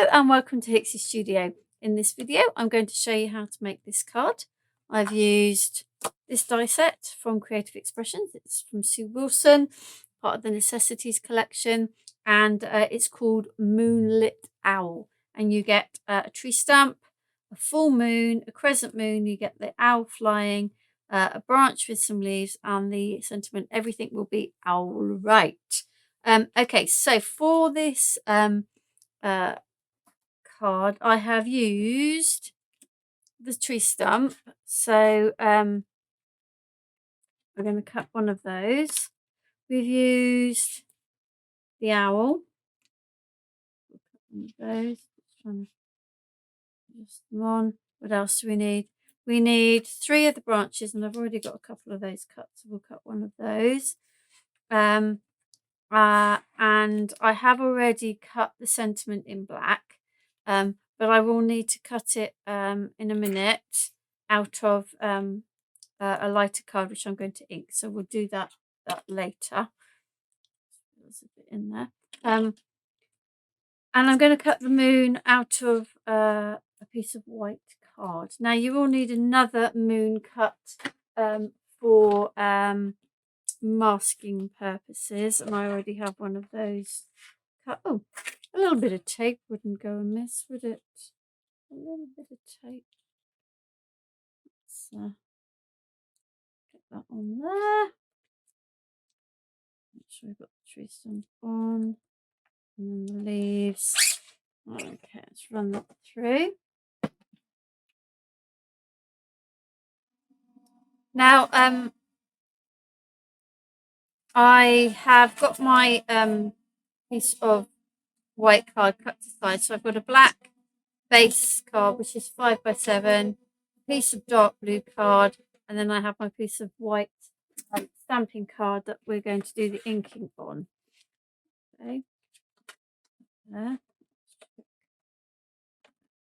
Hello and welcome to Hixxy Studio. In this video I'm going to show you how to make this card. I've used this die set from Creative Expressions. It's from Sue Wilson, part of the Necessities collection, and it's called Moonlit Owl. And you get a tree stump, a full moon, a crescent moon, you get the owl flying, a branch with some leaves, and the sentiment, everything will be all right. Okay, so for this card I have used the tree stump, so we're going to cut one of those. We've used the owl, we'll cut one of those. Just trying to adjust them on. What else do we need? We need 3 of the branches, and I've already got a couple of those cut, so we'll cut one of those. And I have already cut the sentiment in black, but I will need to cut it in a minute out of a lighter card, which I'm going to ink. So we'll do that later. There's a bit in there. And I'm going to cut the moon out of a piece of white card. Now you will need another moon cut for masking purposes, and I already have one of those cut. Oh, a little bit of tape wouldn't go amiss, would it? A little bit of tape. Let's get that on there. Make sure we've got the tree stump on, and then the leaves. Okay, let's run that through. Now, I have got my piece of white card cut to size. So I've got a black base card, which is 5 by 7, a piece of dark blue card, and then I have my piece of white stamping card that we're going to do the inking on. Okay, there.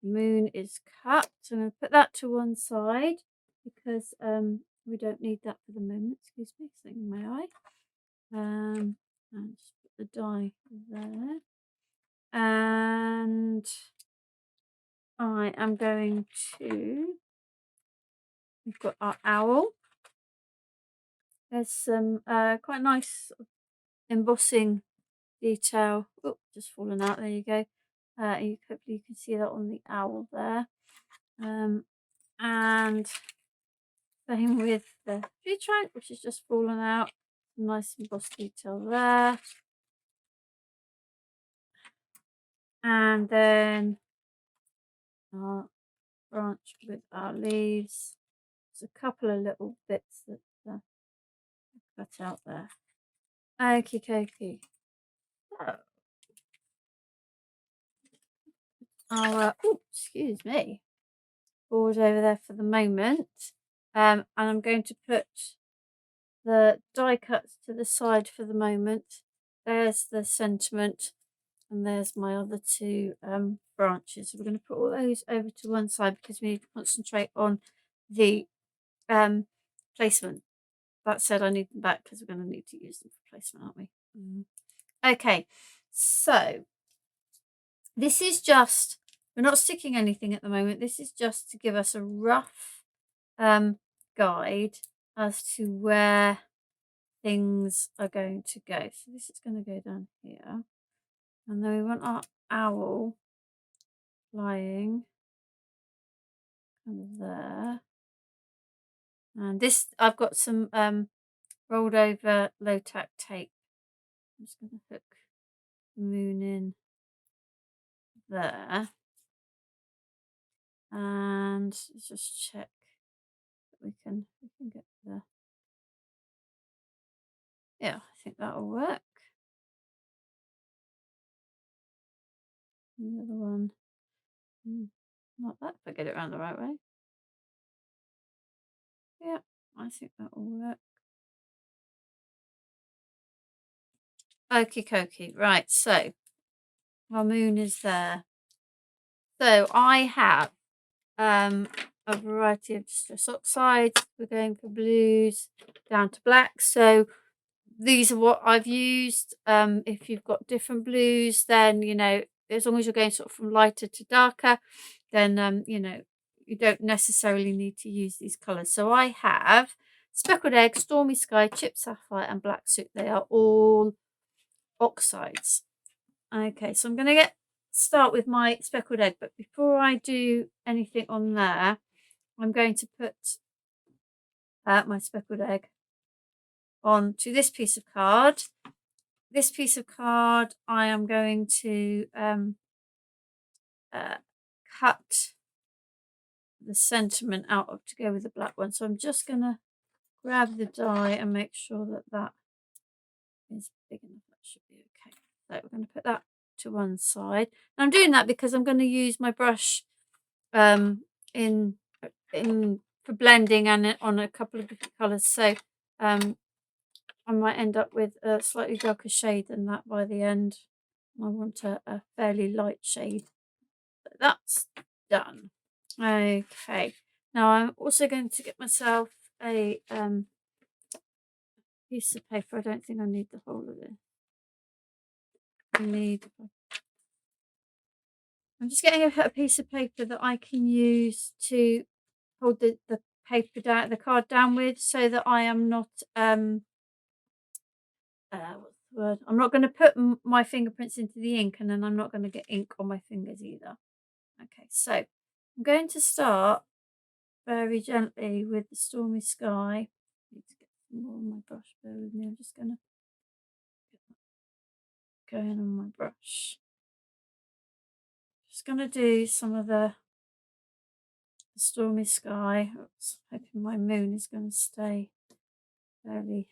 Moon is cut, so I'm going to put that to one side because we don't need that for the moment. Excuse me, something in my eye. And just put the die there, and I am going to, we've got our owl. There's some quite nice embossing detail. Oh, just fallen out. There you go. Hopefully you can see that on the owl there. And same with the tree trunk, which has just fallen out. Nice embossed detail there. And then our branch with our leaves. There's a couple of little bits that cut out there. Okie dokie. So I'll excuse me, board over there for the moment, and I'm going to put the die cuts to the side for the moment. There's the sentiment, and there's my other 2 branches. So we're going to put all those over to one side because we need to concentrate on the placement. That said, I need them back because we're going to need to use them for placement, aren't we? Okay, so this is just, we're not sticking anything at the moment. This is just to give us a rough guide as to where things are going to go. So this is going to go down here, and then we want our owl flying kind of there. And this, I've got some rolled over low tack tape. I'm just going to hook the moon in there, and let's just check that we can get the, yeah, I think that'll work. And the other one, not that, if I get it around the right way. Yeah, I think that will work. Okie dokie. Right, so our moon is there. So I have a variety of distress oxides. We're going for blues down to black. So these are what I've used. If you've got different blues, then, you know, as long as you're going sort of from lighter to darker, then you know, you don't necessarily need to use these colours. So I have Speckled Egg, Stormy Sky, Chip Sapphire and Black Soot. They are all oxides. Okay, so I'm going to start with my Speckled Egg, but before I do anything on there, I'm going to put my Speckled Egg onto this piece of card. This piece of card I am going to cut the sentiment out of to go with the black one. So I'm just going to grab the die and make sure that that is big enough. That should be okay. So we're going to put that to one side. And I'm doing that because I'm going to use my brush in for blending and on a couple of different colours. So I might end up with a slightly darker shade than that by the end. I want a fairly light shade. So that's done. Okay. Now I'm also going to get myself a piece of paper. I don't think I need the whole of it. I'm just getting a piece of paper that I can use to hold the paper down, the card down with, so that I am not what's the word? I'm not going to put my fingerprints into the ink, and then I'm not going to get ink on my fingers either. Okay, so I'm going to start very gently with the Stormy Sky. I need to get some more on my brush. Bear with me. I'm just going to get that going on my brush. Just going to do some of the Stormy Sky. Oops, hoping my moon is going to stay fairly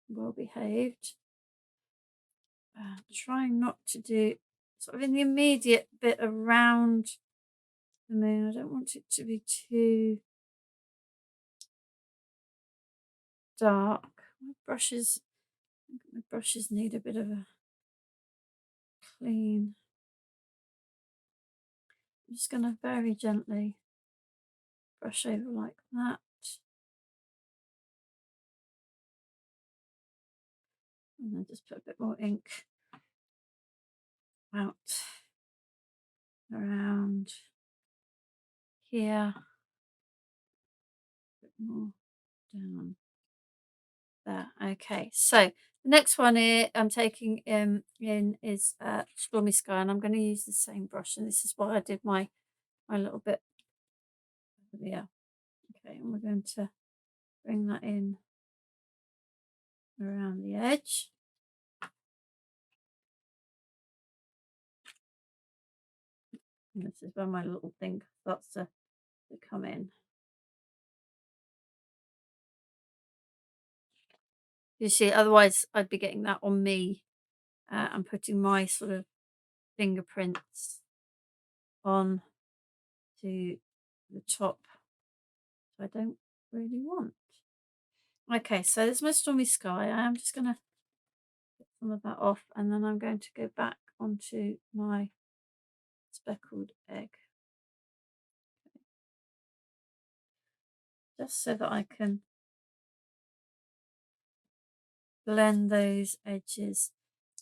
well behaved. Trying not to do sort of in the immediate bit around the moon. I don't want it to be too dark. My brushes need a bit of a clean. I'm just going to very gently brush over like that. And then just put a bit more ink out around here. A bit more down there. Okay, so the next one here I'm taking in is Stormy Sky, and I'm going to use the same brush, and this is why I did my little bit here. Okay, and we're going to bring that in around the edge. And this is where my little thing starts to come in. You see, otherwise I'd be getting that on me and putting my sort of fingerprints on to the top. I don't really want. Okay, so there's my Stormy Sky. I am just going to get some of that off, and then I'm going to go back onto my Speckled Egg. Just so that I can blend those edges.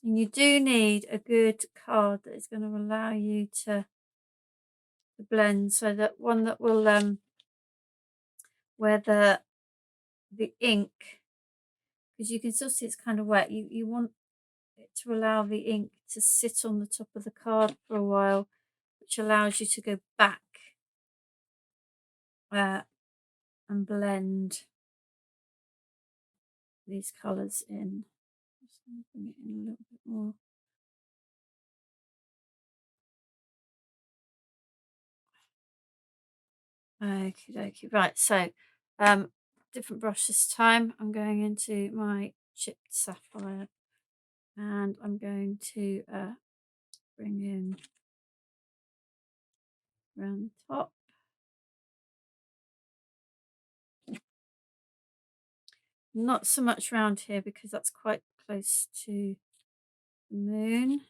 And you do need a good card that is going to allow you to blend, so that one that will where the ink, because you can still see it's kind of wet, you want it to allow the ink to sit on the top of the card for a while, which allows you to go back and blend these colours in. Just going to bring it in a little bit more. Okie dokie. Right, so different brush this time. I'm going into my chipped sapphire, and I'm going to bring in around the top. Not so much round here because that's quite close to the moon.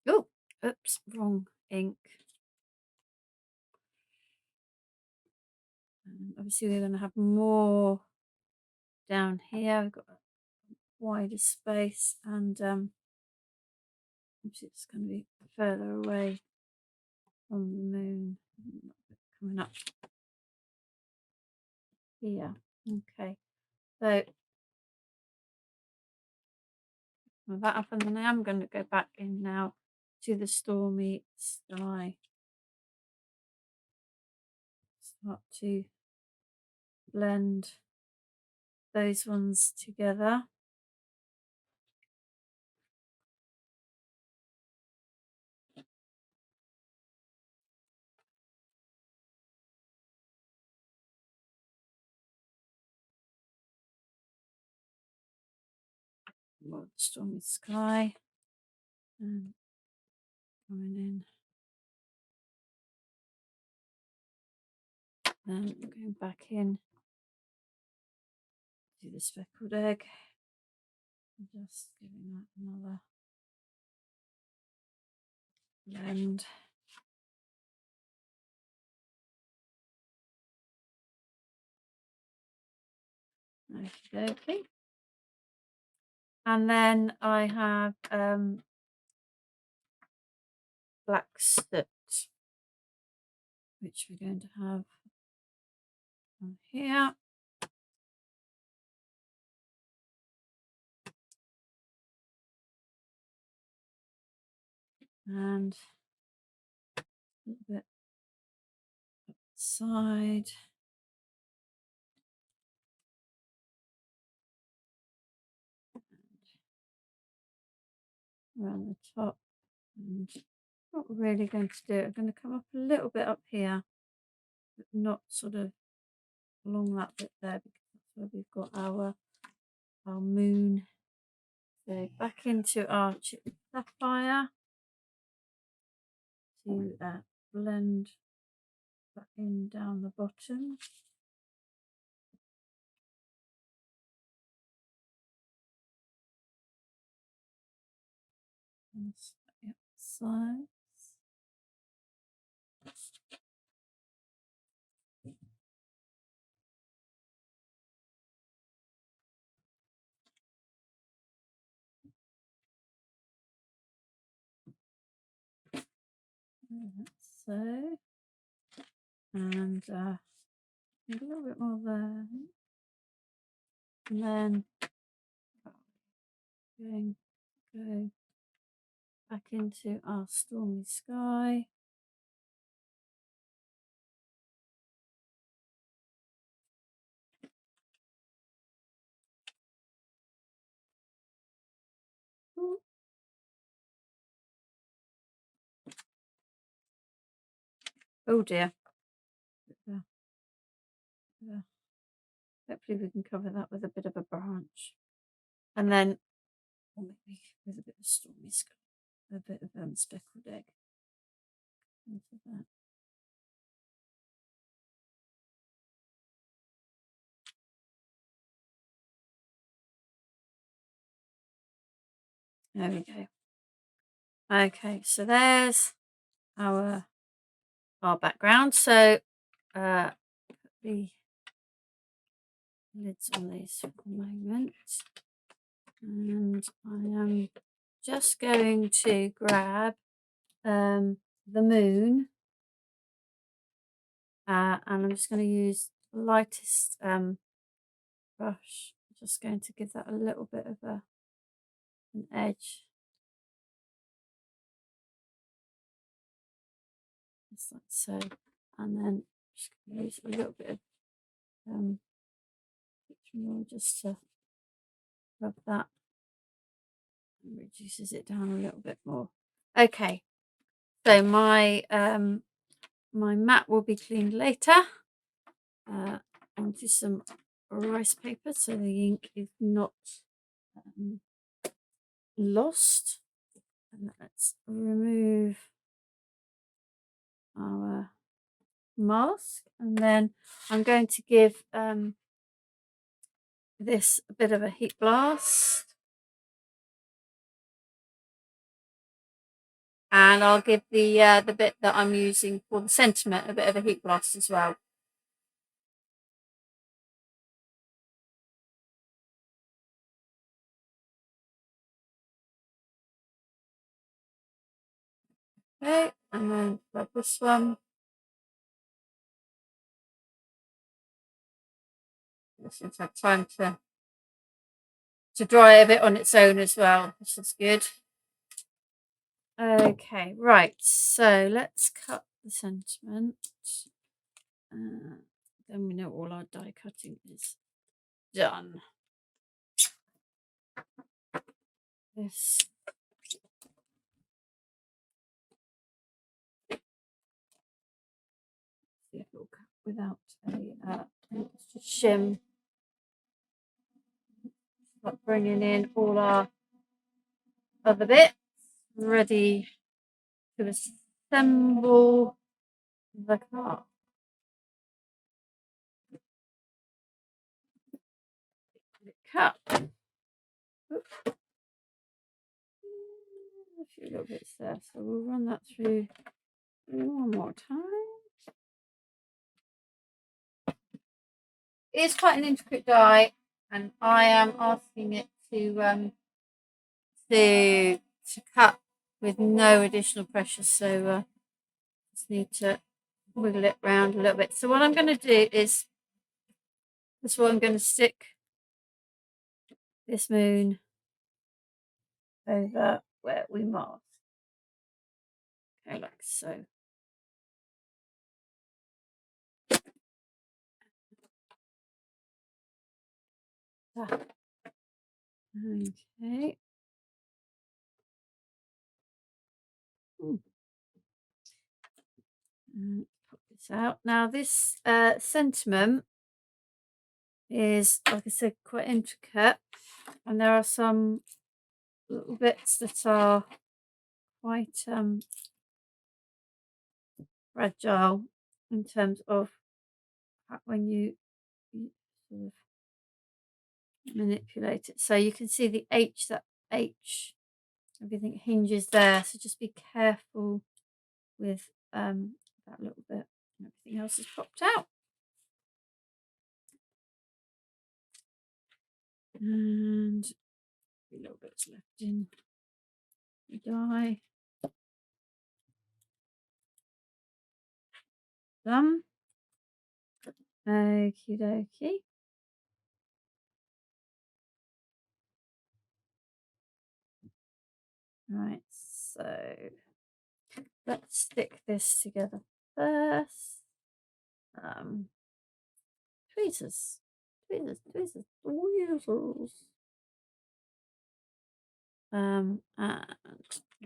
Oh, oops, wrong ink. And obviously we're going to have more down here. We've got a wider space, and Oops, it's going to be further away from the moon. Coming up here. Okay, so with that up, and then I am going to go back in now to the stormy sky. Start to blend those ones together. More stormy sky and coming in. Then going back in to the speckled egg. Just giving that another blend. Okay. And then I have black soot, which we're going to have on here. And a little bit side. Around the top. And not really going to do it. I'm going to come up a little bit up here, but not sort of along that bit there, because that's where we've got our moon. So back into our chip sapphire to blend that in down the bottom. And the sides. So, and a little bit more there, and then go back into our stormy sky. Ooh. Oh dear. Hopefully we can cover that with a bit of a branch. And then, or maybe with a bit of stormy sky, a bit of speckled egg. Into that. There we go. Okay, so there's our background. So put the lids on these for the moment. And I am just going to grab the moon, and I'm just going to use the lightest brush. I'm just going to give that a little bit of an edge, just like so, and then just going to use a little bit of just to rub that, and reduces it down a little bit more. Okay, so my my mat will be cleaned later onto some rice paper so the ink is not lost. And let's remove our mask, and then I'm going to give this a bit of a heat blast, and I'll give the bit that I'm using for the sentiment a bit of a heat blast as well. Okay, and then grab this one. This one's had time to dry a bit on its own as well. This is good. Okay, right. So let's cut the sentiment. Then we know all our die cutting is done. This. See if it'll cut without a shim. Start bringing in all our other bits ready to assemble the car. Cut. Oops. A few little bits there, so we'll run that through one more time. It's quite an intricate die, and I am asking it to cut with no additional pressure, so just need to wiggle it around a little bit. So what I'm going to do is, this is what I'm going to stick this moon over where we marked. Okay, like so. Okay. Pop this out. Now this sentiment is, like I said, quite intricate, and there are some little bits that are quite fragile in terms of when you sort of manipulate it. So you can see the H, that H, everything hinges there, so just be careful with that little bit. Everything else has popped out. And a little bits left in the die. Done. Okie dokie. Right, so let's stick this together first. Tweezers. And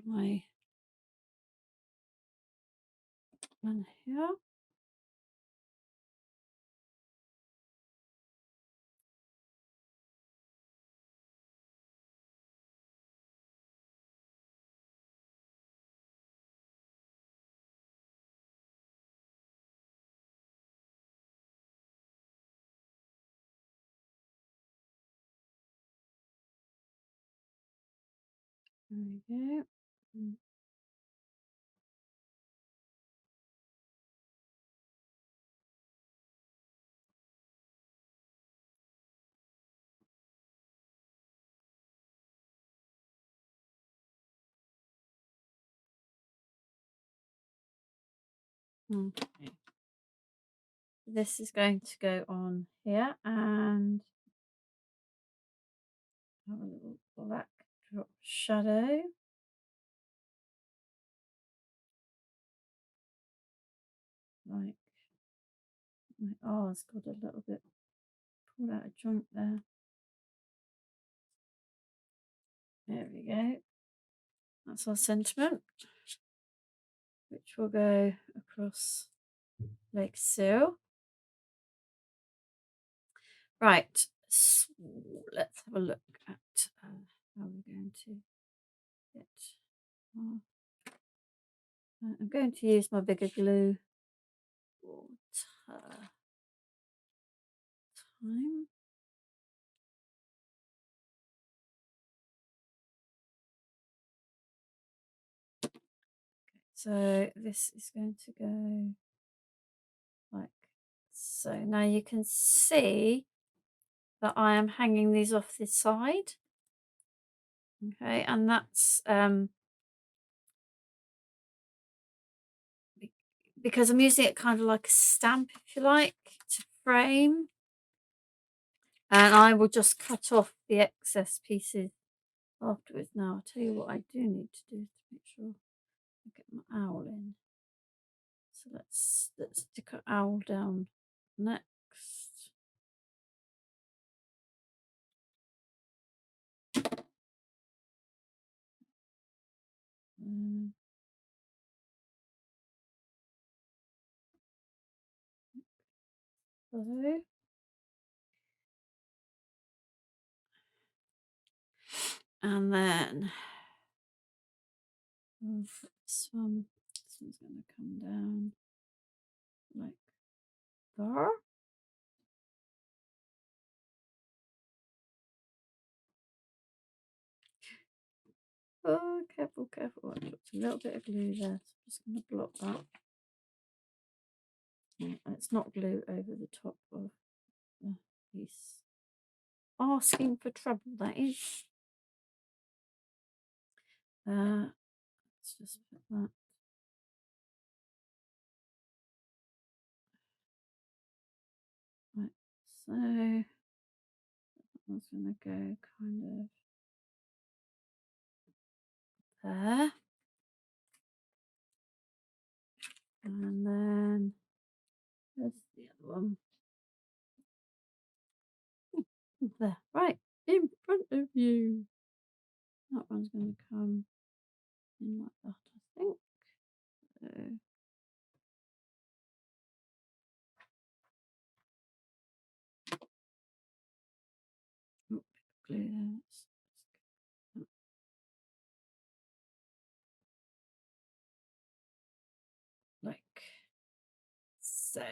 my one here. There we go. Okay. This is going to go on here and have a little black drop shadow. Like my R's got a little bit pulled out of joint there. There we go. That's our sentiment, which will go across like so. Right, so let's have a look at how we're going to get. I'm going to use my bigger glue for time. So this is going to go like so. Now you can see that I am hanging these off this side. Okay, and that's because I'm using it kind of like a stamp, if you like, to frame. And I will just cut off the excess pieces afterwards. Now, I'll tell you what I do need to do to make sure I get my owl in. So let's stick our owl down next. So. And then this one's going to come down like there. Oh, careful, careful. I dropped a little bit of glue there, so I'm just going to block that. It's not glue over the top of the piece. Asking for trouble, that is. Let's just put that. Right, so that one's going to go kind of there. And then there's the other one. There, right, in front of you. That one's going to come in like that, I think. So, oh, glue there. Like so.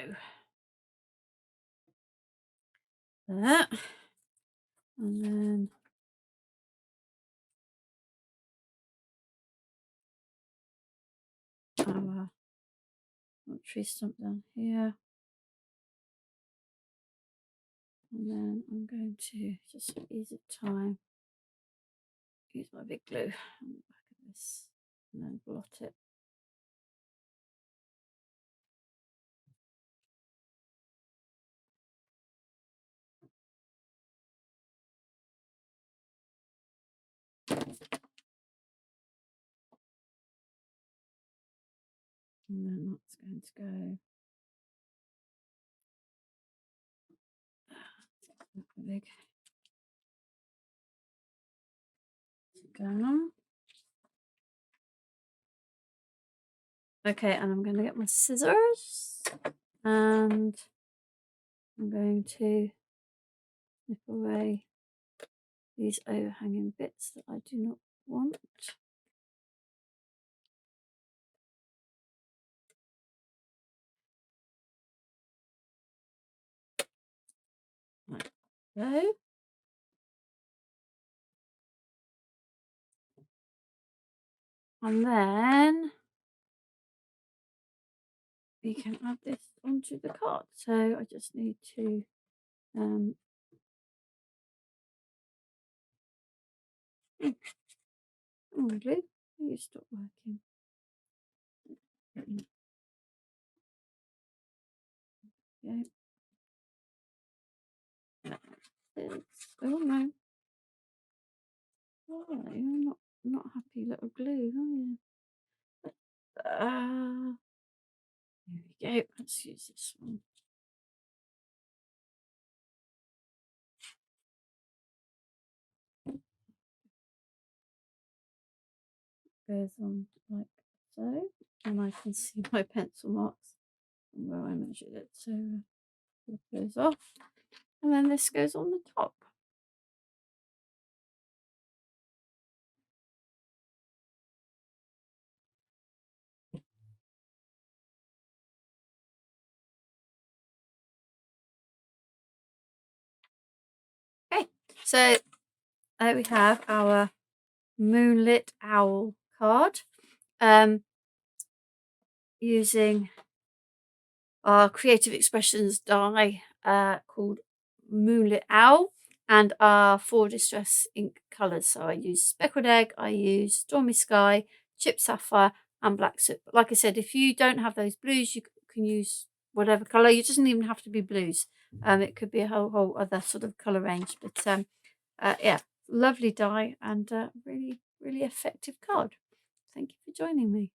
That. And then our tree stump down here. And then I'm going to, just for ease of time, use my big glue on the back of this and then blot it. And then that's going to go big down. Okay, and I'm going to get my scissors and I'm going to snip away these overhanging bits that I do not want. Like so. And then we can add this onto the card. So I just need to oh, glue, you stop working. Okay. Oh no. Oh, you're not happy little glue, are you? Here we go. Let's use this one. Goes on like so, and I can see my pencil marks from where I measured it. So it goes off, and then this goes on the top. Okay, so there we have our Moonlit Owl card. Using our Creative Expressions die called Moonlit Owl and our 4 Distress ink colours. So I use Speckled Egg, I use Stormy Sky, Chip Sapphire and black soot. But like I said, if you don't have those blues, you can use whatever colour. It doesn't even have to be blues. It could be a whole other sort of colour range. But yeah, lovely die and really, really effective card. Thank you for joining me.